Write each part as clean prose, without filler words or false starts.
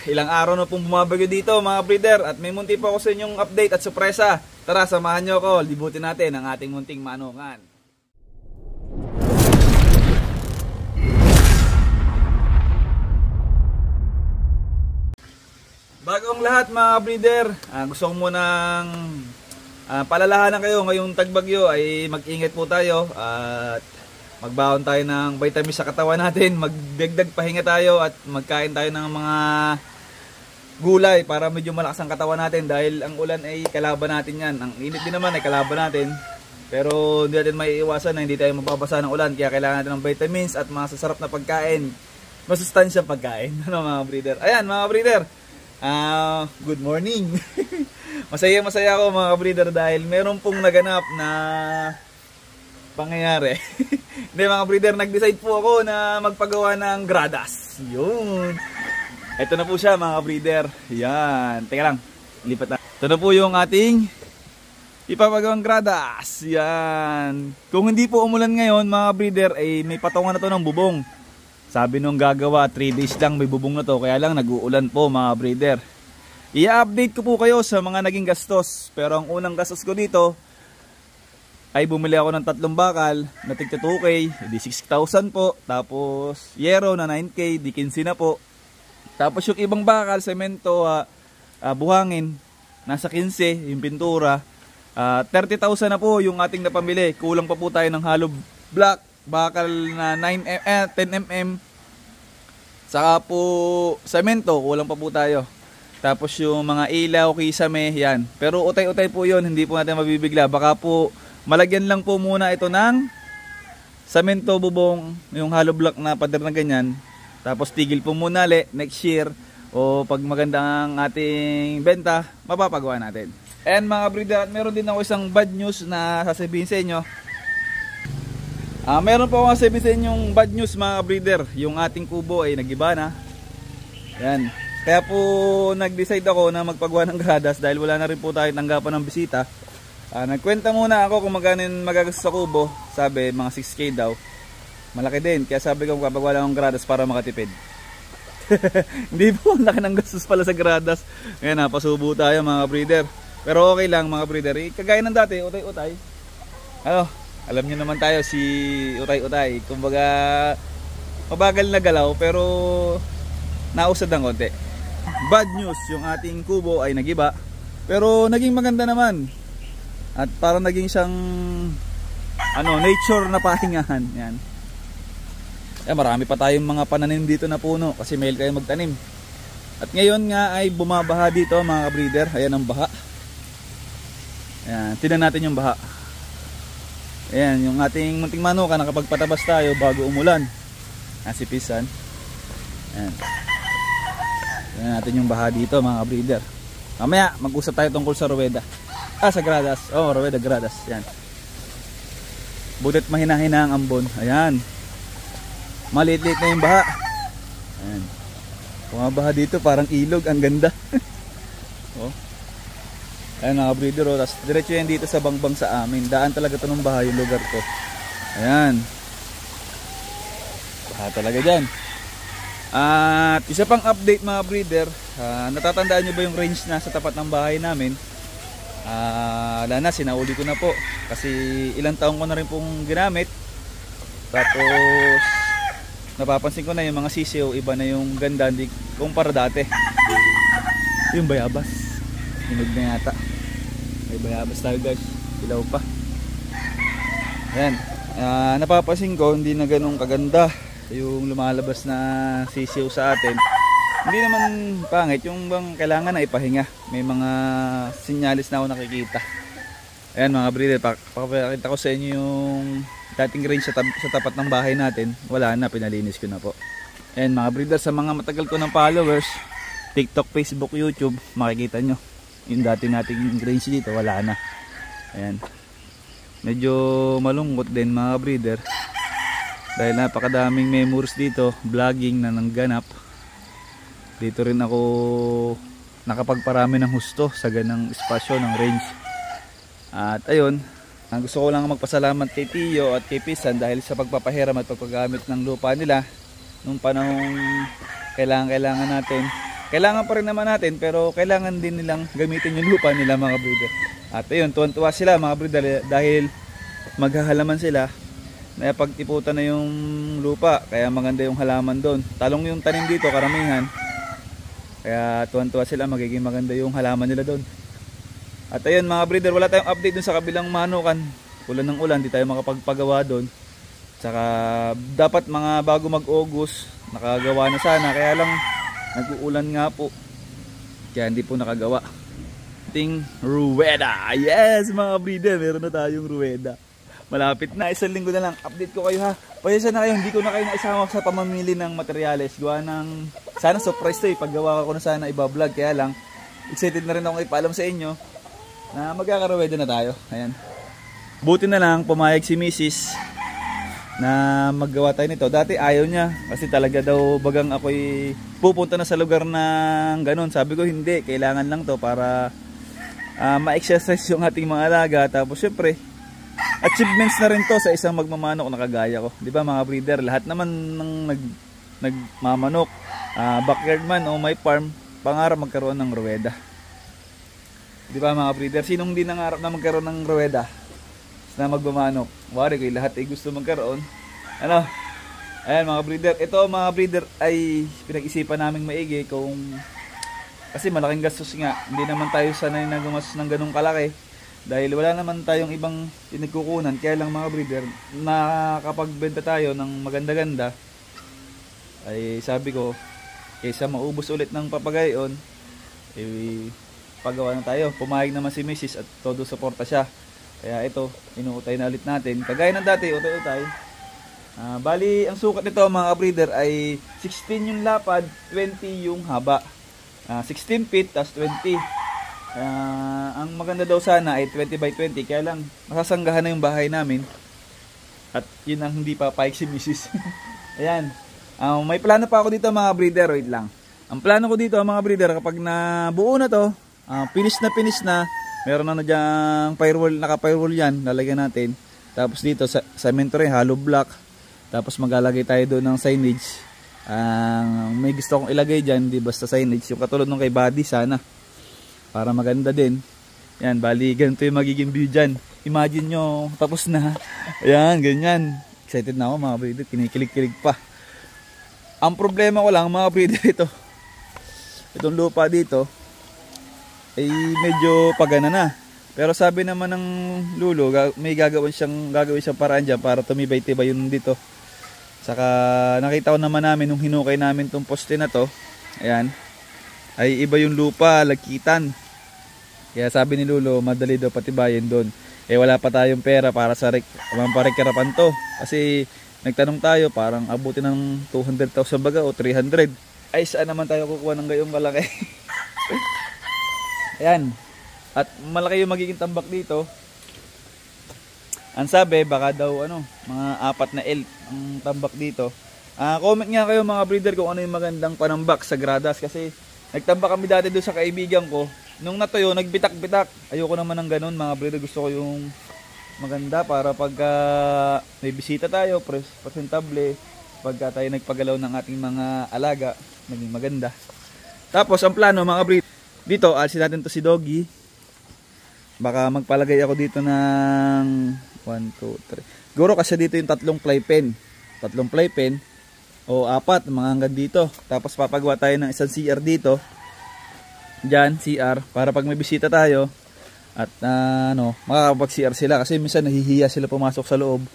Ilang araw na pong bumabagyo dito mga breeder at may munti pa ako sa inyong update at sorpresa. Tara, samahan nyo ako, libutin natin ang ating munting manukan. Bago ang lahat mga breeder, gusto ko munang palalahanan kayo ngayong tagbagyo ay mag-ingat po tayo at magbaon tayo ng vitamins sa katawan natin, magdagdag pahinga tayo at magkain tayo ng mga gulay para medyo malakas ang katawan natin dahil ang ulan ay kalaban natin yan. Ang init din naman ay kalaban natin. Pero hindi natin maiiwasan na hindi tayo mababasa ng ulan. Kaya kailangan natin ng vitamins at mga sasarap na pagkain. Masustansyang pagkain. Ano mga breeder? Ayan mga breeder. Good morning. Masaya ako mga breeder dahil meron pong naganap na pangyayari. Hindi mga breeder, nag-decide po ako na magpagawa ng gradas. Yun. Ito na po siya mga breeder. Yan. Teka lang. Lipat na. Ito na po yung ating ipapagawang gradas. Yan. Kung hindi po umulan ngayon mga breeder, ay may patungan na to ng bubong. Sabi nung gagawa, 3 days lang may bubong na to. Kaya lang nag-uulan po mga breeder. I-update ko po kayo sa mga naging gastos. Pero ang unang gastos ko dito ay bumili ako ng 3 bakal na tigta 2K, di 6,000 po. Tapos yero na 9K, di 15 na po. Tapos yung ibang bakal, semento, buhangin, nasa 15, yung pintura. 30,000 na po yung ating napamili. Kulang pa po tayo ng hollow block, bakal na 10mm. Saka po semento, kulang pa po tayo. Tapos yung mga ilaw, kisame, yan. Pero utay-utay po yun, hindi po natin mabibigla. Baka po malagyan lang po muna ito ng semento, bubong, yung hollow block na pader na ganyan. Tapos tigil po muna next year o pag maganda ang ating benta, mapapagawa natin. And mga breeder, at meron din ako isang bad news na sasabihin sa inyo. Meron po ako sasabihin sa inyong bad news mga breeder. Yung ating kubo ay nagiba na. Yan. Kaya po nag-decide ako na magpagawa ng gradas dahil wala na rin po tayo tanggapan ng bisita. Nagkwenta muna ako kung magkano magagastos sa kubo. Sabi mga 6K daw. Malaki din, kaya sabi ko kapag wala akong gradas para makatipid. Hindi po, laki ng gastos pala sa gradas. Ngayon pasubo tayo mga breeder. Pero okay lang mga breeder, kagaya ng dati, utay-utay. Alam nyo naman tayo si utay-utay. Kumbaga mabagal na galaw pero nausad ng konti. Bad news, yung ating kubo ay nagiba. Pero naging maganda naman. At parang naging siyang nature na pahingahan. Yan. Marami pa tayong mga pananim dito na puno kasi mail kayo magtanim. At ngayon nga ay bumabaha dito mga breeder. Ayan ang baha. Ayan, tingnan natin yung baha. Ayan, yung ating munting manuka nakapagpatabas tayo bago umulan. Nasipisan. Ayan. Tingnan natin yung baha dito mga breeder. Mamaya mag-usap tayo tungkol sa ruweda. Sa gradas. Ruweda, gradas. Ayan. Butit mahina-hina ang ambon. Ayan. Maliit-liit na yung baha. Ayan. Bumabaha dito parang ilog. Ang ganda. Ayan mga breeder. Tapos diretso yan dito sa bangbang sa amin. Daan talaga ito ng baha yung lugar ko. Ayan. Baha talaga dyan. At isa pang update mga breeder. Natatandaan nyo ba yung range na sa tapat ng bahay namin? Wala na, sinauli ko na po. Kasi ilang taong ko na rin pong ginamit. Tapos napapansin ko na yung mga sisiw, iba na yung ganda, hindi kumpara dati. Yung bayabas, hinog na yata. May bayabas tayo guys, ilaw pa. Ayan, napapansin ko hindi na ganun kaganda yung lumalabas na sisiw sa atin. Hindi naman pangit, yung bang kailangan na ipahinga. May mga sinyalis na ako nakikita. Ayan mga breeder, pakita ko sa inyo yung dating range sa tapat ng bahay natin. Wala na, pinalinis ko na po. Ayan mga breeder, sa mga matagal ko ng followers, TikTok, Facebook, YouTube, makikita nyo yung dati nating range dito, wala na. Ayan, medyo malungkot din mga breeder dahil napakadaming memories dito, vlogging na nangganap. Dito rin ako nakapagparami ng husto sa ganang espasyo ng range. At ayun, gusto ko lang magpasalamat kay Tiyo at kay Pisan dahil sa pagpapahiram at pagpagamit ng lupa nila nung panahong kailangan natin. kailangan pa rin naman natin, pero kailangan din nilang gamitin yung lupa nila mga breeder. At ayun, tuwan-tuwa sila mga breeder dahil maghahalaman sila. Napagtiputan na yung lupa, kaya maganda yung halaman doon. Talong yung tanim dito karamihan, kaya tuwan-tuwa sila, magiging maganda yung halaman nila doon. At ayun mga breeder, wala tayong update dun sa kabilang manukan. Ulan ng ulan, di tayo makapagpagawa doon. Saka dapat mga bago mag-August nakagawa na sana, kaya lang nag-uulan nga po, kaya hindi po nakagawa. Ting ruweda, yes mga breeder, meron na tayong ruweda. Malapit na, isang linggo na lang. Update ko kayo ha. Pasensya na kayo, hindi ko na kayo naisama sa pamamili ng materyales. Gawa ng, sana surprise to eh. Paggawa ko na sana iba-vlog. Kaya lang, excited na rin ako ipaalam sa inyo na magkakaraweda na tayo. Ayan. Buti na lang, pumayag si Mrs. na maggawa tayo nito. Dati ayaw niya. Kasi talaga daw bagang ako'y pupunta na sa lugar ng ganun. Sabi ko hindi, kailangan lang to para ma-exercise yung ating mga alaga. Tapos syempre, achievements na rin to sa isang magmamanok na kagaya ko. Di ba mga breeder, lahat naman ng nagmamanok, backyard man o may farm, pangarap magkaroon ng ruweda. Di ba mga breeder, sinong di nangarap na magkaroon ng ruweda na magmamanok? Wari kayo lahat ay gusto magkaroon. Ano? Ayan mga breeder, ito mga breeder ay pinag-isipan naming maigi kung kasi malaking gastos nga. Hindi naman tayo sanay na gumastos ng ganung kalaki. Dahil wala naman tayong ibang pinagkukunan, kaya lang mga breeder, nakapagbenta tayo ng maganda-ganda, ay sabi ko, kaysa maubos ulit ng papagayon, pagawa na tayo. Pumayag naman si Mrs. at todo suporta siya. Kaya ito, inuutay na ulit natin. Kagaya ng dati, utay-utay. Bali, ang sukat nito mga breeder ay 16 yung lapad, 20 yung haba. 16 feet, tas 20. Ang maganda daw sana ay 20 by 20, kaya lang masasanggahan na yung bahay namin at yun ang hindi papayag si Mrs. Ayan, may plano pa ako dito mga breeder, wait lang. Ang plano ko dito mga breeder, kapag nabuo na to, finish na, meron na dyang firewall, naka-firewall yan, lalagyan natin. Tapos dito sa cemento rin, hollow block. Tapos maglalagay tayo doon ng signage. May gusto kong ilagay dyan, di basta signage, yung katulad nung kay Buddy sana, para maganda din. Yan, bali ganito yung magiging view dyan. Imagine nyo, tapos na. Ayan, ganyan. Excited na ako mga breeder, kinikilig-kilig pa. Ang problema ko lang mga breeder, itong lupa dito ay medyo pagana na. Pero sabi naman ng lulo, may gagawin siyang paraan dyan para tumibay-tibay yun dito. Saka nakita ko naman namin nung hinukay namin tong poste na to, ayan, ay iba yung lupa, lagkitan. Kaya sabi ni Lulo, madali daw patibayin doon. Wala pa tayong pera para sa mamparekerapan to. Kasi nagtanong tayo, parang abutin ng 200,000 baga o 300. Ay saan naman tayo kukuha ng gayong malaki? Ayan. At malaki yung magiging tambak dito. Ang sabi, baka daw mga 4 na L ang tambak dito. Comment nga kayo mga breeder kung ano yung magandang panambak sa gradas. Kasi nagtambak kami dati doon sa kaibigan ko. Nung natuyo, nagbitak-bitak. Ayoko naman ng ganun mga breeder. Gusto ko yung maganda para pagka may bisita tayo, presentable. Pagka tayo nagpagalaw ng ating mga alaga, maging maganda. Tapos ang plano mga breeder, dito alisin natin to si Doggy. Baka magpalagay ako dito ng 1, 2, 3. Siguro kasi dito yung 3 playpen. 3 playpen o 4 mga hanggang dito. Tapos papagawa tayo ng isang CR dito. Diyan, CR, para pag may bisita tayo at makakapag-CR sila kasi minsan nahihiya sila pumasok sa loob.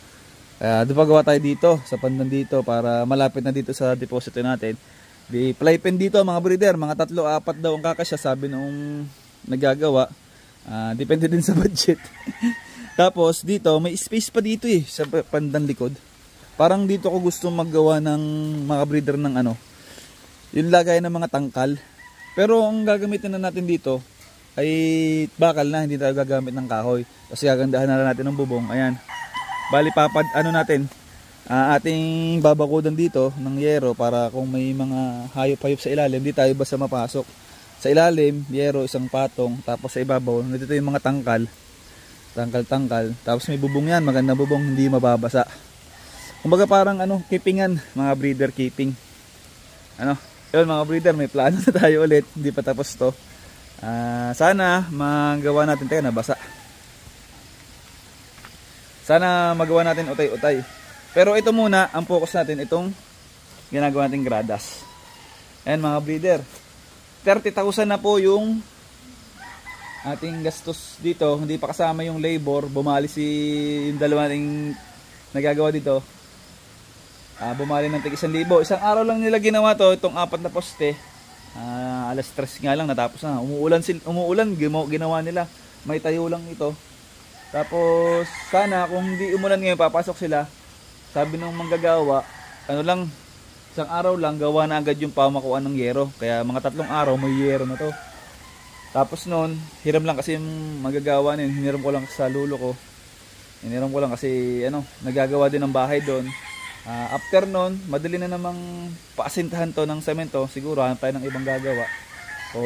Kaya pagawa tayo dito, sa pandan dito para malapit na dito sa deposito natin. Di playpen dito mga breeder, mga 3, 4 daw ang kakasya sabi nung nagagawa. Depende din sa budget. Tapos dito, may space pa dito sa pandan likod. Parang dito ko gusto maggawa ng mga breeder ng yung lagay ng mga tangkal. Pero ang gagamitin na natin dito ay bakal na, hindi tayo gagamit ng kahoy. Kasi gagandahan na natin ng bubong. Ayan. Bali natin, ating babakudan dito ng yero para kung may mga hayop-hayop sa ilalim, hindi tayo basta mapasok. Sa ilalim, yero, isang patong, tapos sa ibabaw, dito yung mga tangkal. Tangkal. Tapos may bubong yan, magandang bubong, hindi mababasa. Kumbaga parang keepingan, mga breeder keeping. Yun mga breeder, may plano na tayo ulit. Hindi pa tapos to. Sana magawa natin, tayo nabasa. Sana magawa natin utay-utay. Pero ito muna, ang focus natin, itong ginagawa natin gradas. Ayan mga breeder, 30,000 na po yung ating gastos dito. Hindi pa kasama yung labor. Bumali yung dalawa nating nagagawa dito. Bumali ng tig 1,000. Isang araw lang nila ginawa to, itong 4 na poste. Alas 3 nga lang natapos na. Umuulan, ginawa nila. May tayo lang ito. Tapos sana kung hindi umulan ngayon, papasok sila. Sabi ng manggagawa, ano lang, isang araw lang gawa na agad yung pamakuan ng yero. Kaya mga 3 araw may yero na to. Tapos noon, hiram lang kasi yung magagawa nila. Hiniram ko lang sa lulo ko. Hiniram ko lang kasi nagagawa din ng bahay doon. After noon, madali na namang paasintahan to ng semento. Siguro hanap tayo ng ibang gagawa. O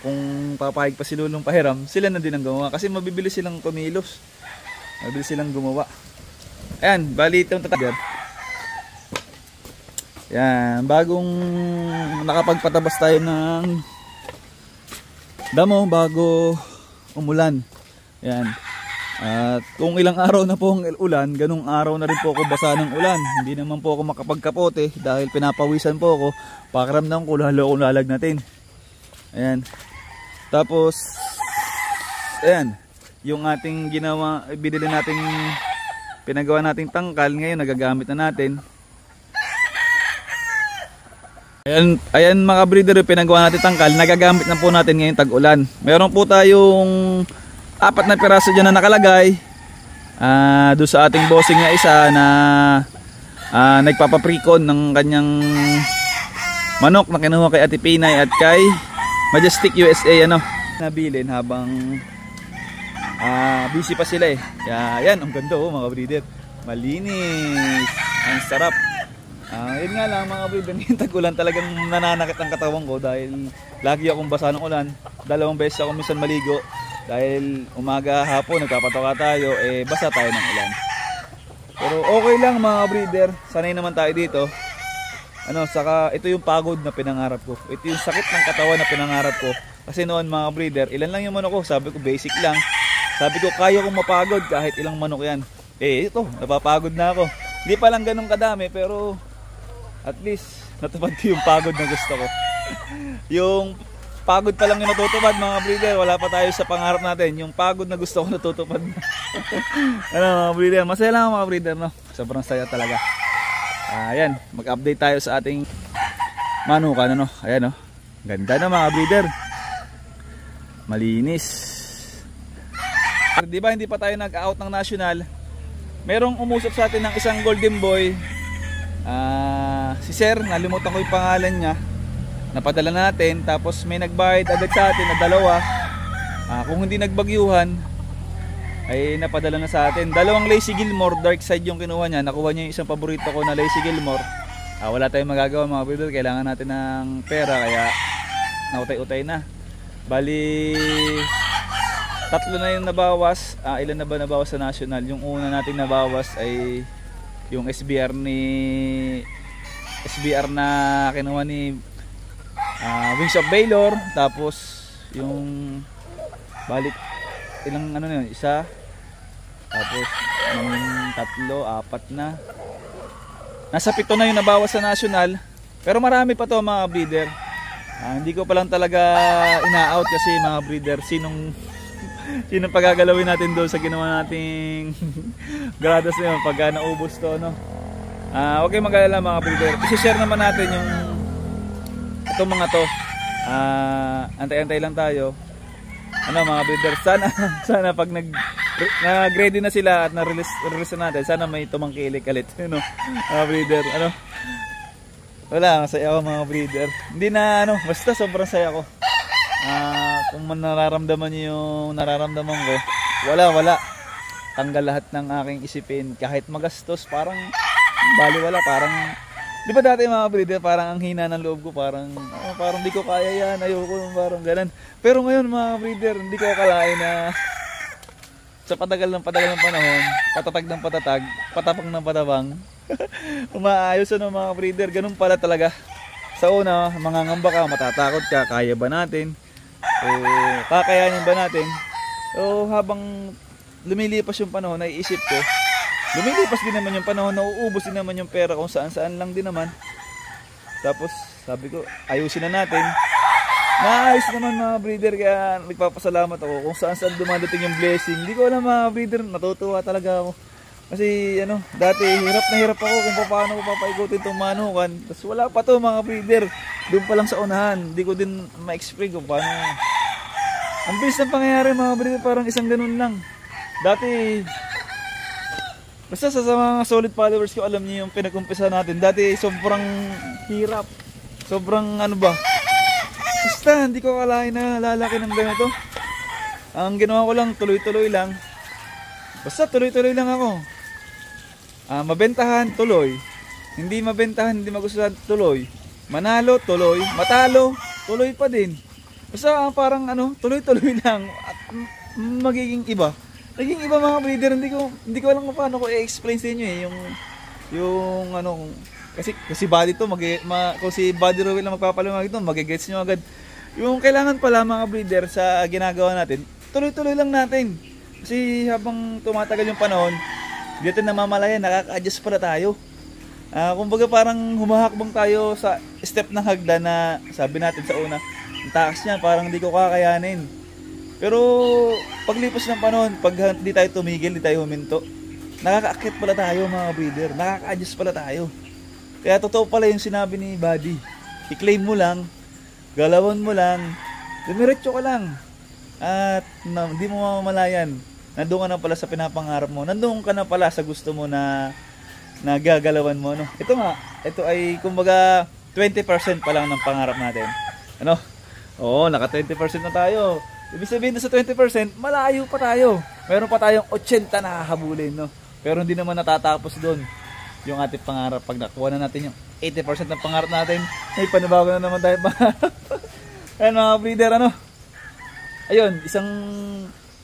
kung papayag pa si lulong pahiram, sila na din ang gumawa. Kasi mabibili silang kumilos. Mabibili silang gumawa. Ayan, bali itong tatagyan. Yan, bagong nakapagpatabas tayo ng damo bago umulan. Yan. At kung ilang araw na po ang ulan, ganung araw na rin po ako basa ng ulan. Hindi naman po ako makapagkapote dahil pinapawisan po ako. Pakiramdam ko lalo akong lalagnatin. Ayan. Tapos ayan, yung ating ginawa, binili nating pinagawa nating tangkal, ngayon nagagamit na natin. Ayan mga breeder, yung pinagawa natin tangkal, nagagamit na po natin ngayon tag-ulan. Meron po tayong 4 na piraso dyan na nakalagay. Doon sa ating bossing na isa na nagpapaprikon ng kanyang manok na kinuha kay Ate Pinay at kay Majestic USA nabilin habang busy pa sila eh. Yan, ang ganda mga breeder. Malinis, ang sarap. Yun nga lang mga breeder, yung tag-ulan talagang nananakit ang katawan ko dahil lagi akong basa ng ulan. 2 beses ako minsan maligo dahil umaga hapon nagpapatoka tayo, basa tayo ng ulan. Pero okay lang mga breeder, sanay naman tayo dito. Saka ito yung pagod na pinangarap ko. Ito yung sakit ng katawan na pinangarap ko. Kasi noon mga breeder, ilan lang yung manok ko? Sabi ko basic lang. Sabi ko kaya kong mapagod kahit ilang manok yan. Ito, napapagod na ako. Hindi pa lang ganun kadami pero at least natupad ko yung pagod na gusto ko. Yung pagod pa lang yung natutupad mga breeder, wala pa tayo sa pangarap natin. Yung pagod na gusto ko natutupad na. Mga breeder, masaya lang mga breeder sobrang saya talaga. Ayan, mag-update tayo sa ating manukan ayan ganda na mga breeder, malinis. Diba hindi pa tayo nag-out ng national, merong umusap sa atin ng isang golden boy. Si sir, nalimutan ko yung pangalan niya, napadala natin. Tapos may nagbayad agad sa atin na 2. Kung hindi nagbagyuhan ay napadala na sa atin. 2 Lazy Gilmore dark side yung kinuha niya. Nakuha niya yung isang paborito ko na Lazy Gilmore. Wala tayong magagawa mga breeder, kailangan natin ng pera kaya nautay-utay na. Bali 3 na yung nabawas. Ilan na ba nabawas sa national? Yung una nating nabawas ay yung SBR na kinuha ni Wings of Baylor. Tapos yung balik ilang yun, isa. Tapos yung 3, 4 na. Nasa 7 na yung nabawas sa national. Pero marami pa to mga breeder. Hindi ko pa lang talaga ina-out kasi mga breeder, sinong pagagalawin natin doon sa ginawa nating gradas na yun pagka naubos to okay, mag-alala mga breeder. I-share naman natin yung itong mga to. Antay-antay lang tayo. Mga breeder, sana pag nag-ready na sila at na-release na natin, sana may tumangkilik ulit. Mga breeder, wala, masaya ako mga breeder. Hindi na basta sobrang saya ko. Kung nararamdaman niyo yung nararamdaman ko, wala. Tanggal lahat ng aking isipin. Kahit magastos, parang baliwala, parang di ba dati mga breeder, parang ang hina ng loob ko, parang di ko kaya yan, ayoko, parang ganun. Pero ngayon mga breeder, hindi ko akalain na sa patagal ng panahon, patatag ng patatag, patapang ng patapang, umaayos mga breeder, ganun pala talaga. Sa una, mangangamba ka, matatakot ka, kaya ba natin? O kakayanin ba natin? O habang lumilipas yung panahon, naiisip ko, lumilipas din naman yung panahon, nauubos din naman yung pera kung saan-saan lang din naman. Tapos sabi ko, ayusin na natin. Naayos naman mga breeder, kaya nagpapasalamat ako kung saan-saan dumadating yung blessing. Hindi ko alam mga breeder, natutuwa talaga ako. Kasi dati hirap na hirap ako kung paano ko papaikutin itong manukan. Tapos wala pa to mga breeder. Doon pa lang sa unahan. Hindi ko din ma-explain kung paano. Ang bilis ng pangyayari mga breeder, parang isang ganun lang. Dati, basta sa mga solid followers ko, alam niyo yung pinag-umpisa natin. Dati sobrang hirap. Sobrang basta hindi ko akalain na lalaki ng ganito. Ang ginawa ko lang, tuloy-tuloy lang. Basta tuloy-tuloy lang ako. Mabentahan, tuloy. Hindi mabentahan, hindi magustuhan, tuloy. Manalo, tuloy. Matalo, tuloy pa din. Basta parang tuloy-tuloy lang. At magiging iba. Naging iba mga breeder, hindi ko alam kung paano ko i-explain sa inyo kasi body to, kung si Body Rowell na magpapaliwanag ito, magigets nyo agad. Yung kailangan pala mga breeder sa ginagawa natin, tuloy-tuloy lang natin. Kasi habang tumatagal yung panahon, dito namamalayan, nakaka-adjust pala tayo. Kumbaga parang humahakbang tayo sa step ng hagdan na sabi natin sa una, ang taas niyan, parang hindi ko kakayanin. Pero paglipas ng panahon, pag hindi tayo tumigil, hindi tayo huminto, nakaka-akit pala tayo mga breeder, nakaka-adjust pala tayo. Kaya totoo pala yung sinabi ni Buddy. I-claim mo lang, galawan mo lang, dumiretso ka lang. At hindi mo mamamalayan. Nandoon ka na pala sa pinapangarap mo. Nandoon ka na pala sa gusto mo na gagalawan mo. Ito ay kumbaga 20% pa lang ng pangarap natin. Oo, naka 20% na tayo. Ibig sabihin na sa 20%, malayo pa tayo. Meron pa tayong 80 na hahabulin. Pero hindi naman natatapos doon yung ating pangarap. Pag nakuha na natin yung 80% ng pangarap natin, may panibago na naman tayo pangarap. Ayan mga breeder, ayun, isang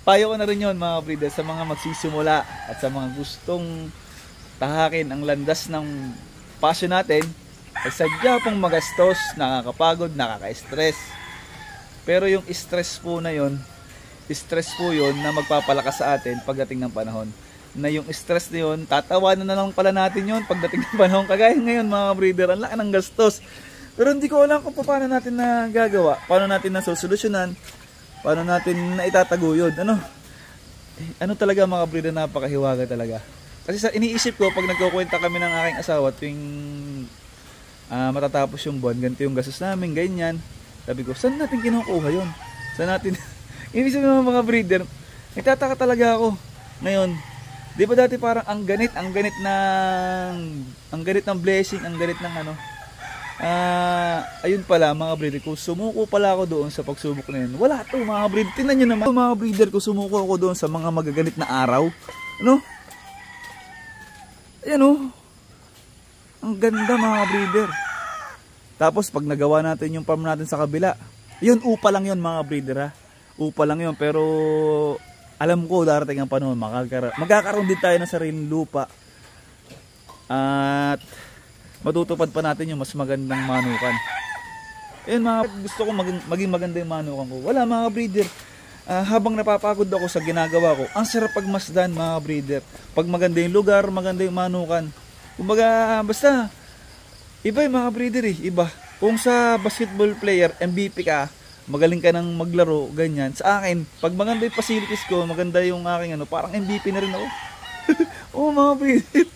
payo ko na rin yun mga breeder sa mga magsisimula at sa mga gustong tahakin ang landas ng passion natin. Ay sadya pong magastos, nakakapagod, nakaka-stress. Pero yung stress po na yun, na magpapalakas sa atin pagdating ng panahon. Na yung stress na yun, tatawanan na lang pala natin yun pagdating ng panahon. Kagaya ngayon mga breeder, ang laki ng gastos. Pero hindi ko alam kung paano natin na gagawa, paano natin na solusyonan, paano natin na itataguyod. Ano talaga mga breeder, napakahiwaga talaga. Kasi sa iniisip ko, pag nagkukwenta kami ng aking asawa tuwing matatapos yung buwan, ganito yung gastos namin, ganyan. Sabi ko, saan natin kinukuha yun? Saan natin? Ibig sabihin mga breeder, nagtataka talaga ako. Ngayon, di ba dati parang ang ganit ng blessing, ang ganit ng ayun pala mga breeder, kung sumuko pala ako doon sa pagsubok na yun, wala to mga breeder. Tingnan nyo naman mga breeder, kung sumuko ako doon sa mga magaganit na araw, ayan ang ganda mga breeder. Tapos pag nagawa natin yung farm natin sa kabila, yun upa lang yun mga breeder upa lang yun, pero alam ko darating ang panahon, magkakaroon din tayo ng sariling lupa at matutupad pa natin yung mas magandang manukan. Ayun gusto ko maging maganda yung manukan ko. Wala mga breeder, habang napapagod ako sa ginagawa ko, ang sarap pagmasdan mga breeder. Pag maganda yung lugar, maganda yung manukan. Kumbaga basta iba yung mga breeder iba. Kung sa basketball player, MVP ka, magaling ka nang maglaro, ganyan. Sa akin, pag maganda yung facilities ko, maganda yung aking parang MVP na rin ako. Oo mga breeder.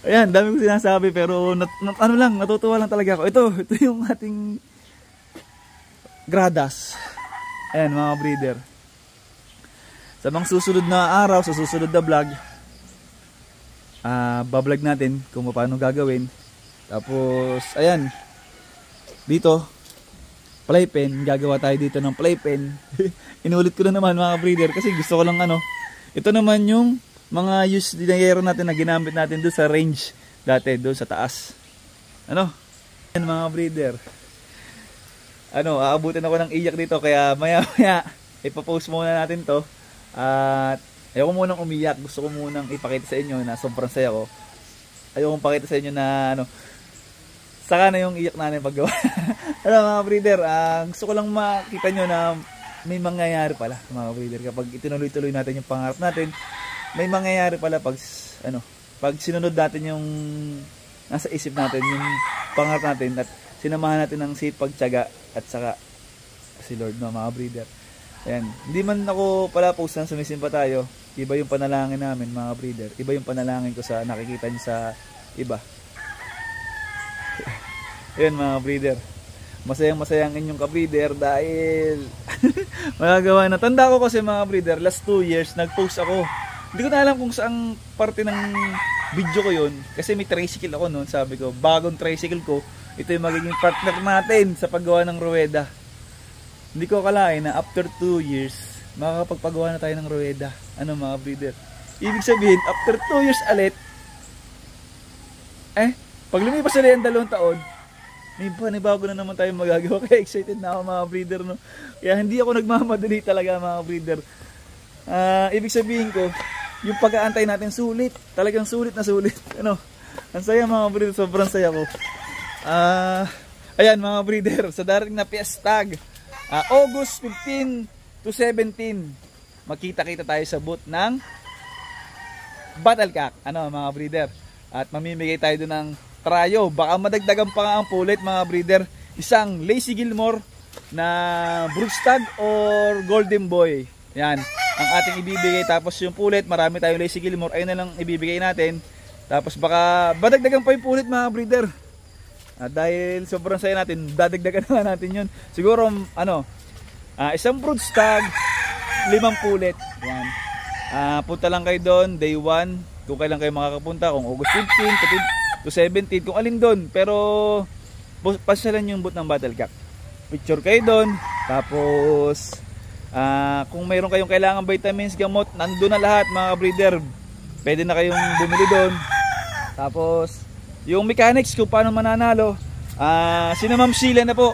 Ayan, dami ko sinasabi pero natutuwa lang talaga ako. Ito yung ating gradas. Ayan mga breeder. Sa mga susunod na araw, sa susunod na vlog, bablog natin kung paano gagawin. Tapos, ayan, dito, playpen, gagawa tayo dito ng playpen. Inulit ko na naman mga breeder kasi gusto ko lang ito naman yung mga use dinayero natin na ginamit natin doon sa range dati, doon sa taas. Ayan mga breeder. Aabutin ako ng iyak dito kaya maya ipapost muna natin to. At ayoko munang umiyak, gusto ko munang ipakita sa inyo na sobrang saya ko. Ayoko pakita sa inyo na Saka na yung iyak namin paggawa. Ano mga breeder, gusto ko lang makita nyo na may mangyayari pala mga breeder. Kapag itinuloy-tuloy natin yung pangarap natin, may mangyayari pala pag sinunod natin yung nasa isip natin, yung pangarap natin, at sinamahan natin ng sipag, tiyaga, at saka si Lord, no, mga breeder. Ayan. Hindi man ako pala post na sumisimpa tayo. Iba yung panalangin namin mga breeder. Iba yung panalangin ko sa nakikita nyo sa iba. Ayan mga breeder, masayang inyong ka-breeder dahil magagawa na. Tanda ko kasi mga breeder, last 2 years nag-post ako. Hindi ko na alam kung saang parte ng video ko yun, kasi may tricycle ako noon. Sabi ko, bagong tricycle ko, ito yung magiging partner natin sa paggawa ng ruweda. Hindi ko akalain na after 2 years makakapagpagawa na tayo ng ruweda. Ano mga breeder, ibig sabihin after 2 years ulit, pag lumipas na yung 2 taon, may panibago na naman tayo magagawa. Kaya excited na ako mga breeder, no? Kaya hindi ako nagmamadali talaga mga breeder. Ibig sabihin ko, yung pag-aantay natin sulit. Talagang sulit na sulit. Ano? Ang saya mga breeder, sobrang saya ko. Ayan mga breeder, sa darating na Fiestag, August 15 to 17, makita-kita tayo sa booth ng Battlecock. Ano mga breeder? At mamimigay tayo doon ng trayo. Baka madagdagan pa nga ang pulit mga breeder. Isang Lazy Gilmore na Broodstag or Golden Boy. Yan ang ating ibibigay. Tapos yung pulit, marami tayong Lazy Gilmore, ayun na lang ibibigay natin. Tapos baka madagdagan pa yung pulit mga breeder. At dahil sobrang saya natin, dadagdagan na natin yun. Siguro isang Broodstag, 5 pulit. Yan. Punta lang kayo doon day 1 kung kailan kayo makakapunta, kung August 15 to 17, kung alin doon. Pero pasyalan yung booth ng Battlecock, picture kayo doon. Tapos kung mayroon kayong kailangan vitamins, gamot, nandun na lahat mga breeder. Pwede na kayong bumili doon. Tapos yung mechanics kung paano mananalo, si Ma'am Sheila na po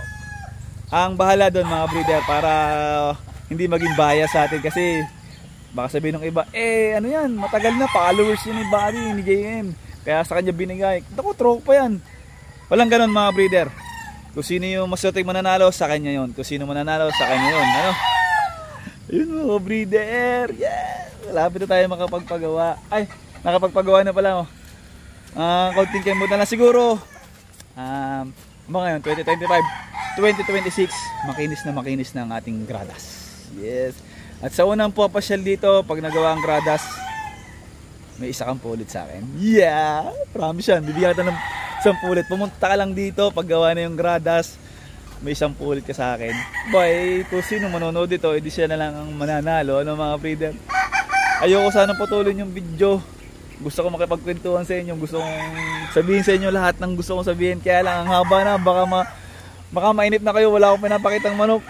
ang bahala doon mga breeder, para hindi maging bias sa atin. Kasi baka sabihin ng iba, ano yan, matagal na, followers yun ni Barry, ni JM, kaya sa kanya binigay. Naku, tropa yan. Walang ganun mga breeder. Kung sino yung maswerte mananalo, sa kanya yun. Kung sino mananalo, sa kanya yun. Ano? Ayun mga breeder. Yeah! Malapit na tayo makapagpagawa. Ay, nakapagpagawa na pala. Kaunting kembot na lang siguro. Mga yun, 2025, 2026, makinis na ang ating gradas. Yes. At sa unang papasyal dito, pag nagawa ang gradas, may isa kang pulit sa akin. Yeah! Promise yan. Bibigyan kita ng 10 pulit. Pumunta ka lang dito, pag gawa na yung gradas, may 10 pulit ka sa akin. Boy, kung sino manonood dito, edi siya na lang ang mananalo. Ano mga breeder? Ayoko sanang putulin yung video. Gusto ko makipagkwentuhan sa inyo. Gusto kong sabihin sa inyo lahat ng gusto kong sabihin. Kaya lang, ang haba na. Baka mainip na kayo. Wala akong pinapakitang manok.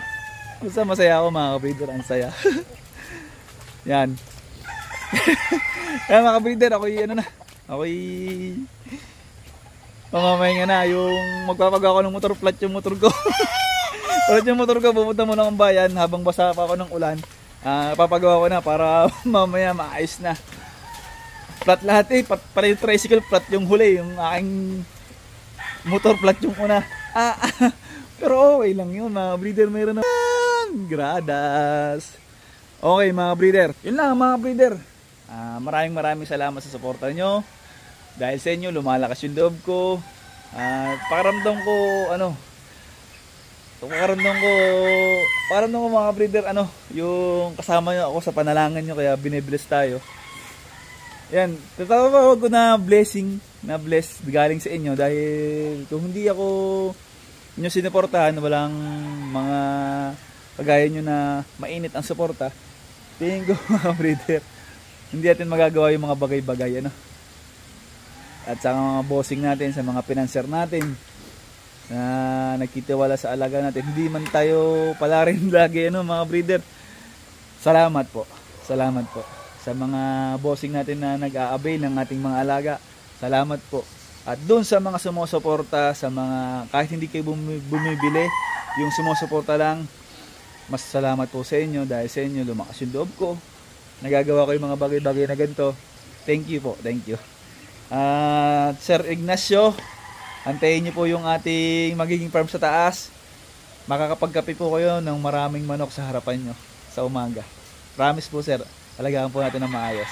Basta masaya ako mga breeder. Ang saya. Yan. Kaya mga breeder, ako'y mamamahinga na. Yung magpapagawa ko ng motor, flat yung motor ko. Flat yung motor ko, pupunta muna ng bayan habang basa pa ako ng ulan. Papagawa ko na para mamaya maayos na. Flat lahat para yung tricycle flat yung huli, yung aking motor flat yung una. Pero okay lang yun mga breeder, mayroon na gradas. Okay mga breeder, yun lang mga breeder. Maraming salamat sa suporta nyo. Dahil sa inyo lumalakas yung loob ko. Pakiramdam ko mga breeder, yung kasama nyo ako sa panalangin nyo, kaya binibless tayo. Yan, tatawag ko na blessing, na bless galing sa inyo. Dahil kung hindi ako inyo sinuportahan, walang mga kagaya nyo na mainit ang suporta, tingin ko mga breeder, hindi natin magagawa yung mga bagay-bagay. At sa mga bossing natin, sa mga financier natin na nagtitiwala sa alaga natin, hindi man tayo pala rin lagi mga breeder. Salamat po sa mga bossing natin na nag-a-avail ng ating mga alaga. Salamat po. At doon sa mga sumusuporta, sa mga kahit hindi kayo bumibili, yung sumusuporta lang, mas salamat po sa inyo. Dahil sa inyo lumakas yung loob ko, nagagawa ko yung mga bagay-bagay na ganito. Thank you po, thank you. Sir Ignacio, Antayin nyo po yung ating magiging farm sa taas. Makakapagkape po kayo ng maraming manok sa harapan nyo sa umaga. Promise po sir, alagaan po natin ng maayos.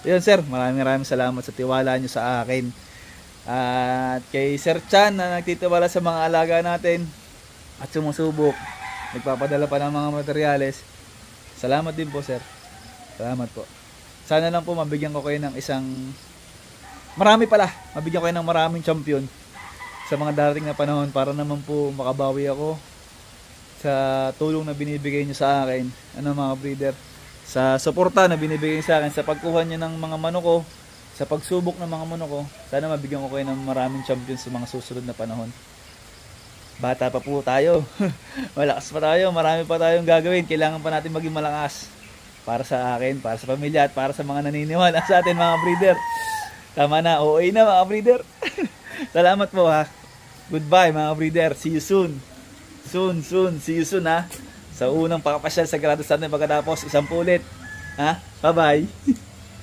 Yun sir, maraming salamat sa tiwala nyo sa akin. At kay Sir Chan na nagtitiwala sa mga alaga natin at sumusubok, nagpapadala pa ng mga materyales. Salamat din po sir. Salamat po. Sana lang po mabigyan ko kayo ng mabigyan ko kayo ng maraming champion sa mga darating na panahon para naman po makabawi ako sa tulong na binibigay nyo sa akin, mga breeder, sa suporta na binibigay sa akin, sa pagkuha nyo ng mga manok ko, sa pagsubok ng mga manok ko. Sana mabigyan ko kayo ng maraming champion sa mga susunod na panahon. Bata pa po tayo. Malakas pa tayo, marami pa tayong gagawin. Kailangan pa natin maging malakas para sa akin, para sa pamilya, at para sa mga naniniwala sa atin mga breeder. Tama na, OA na mga breeder. Salamat po ha. Goodbye mga breeder. See you soon. See you soon ha. Sa unang pakapasyal sa Grados natin pagkatapos isang pulit. Ha? Bye-bye.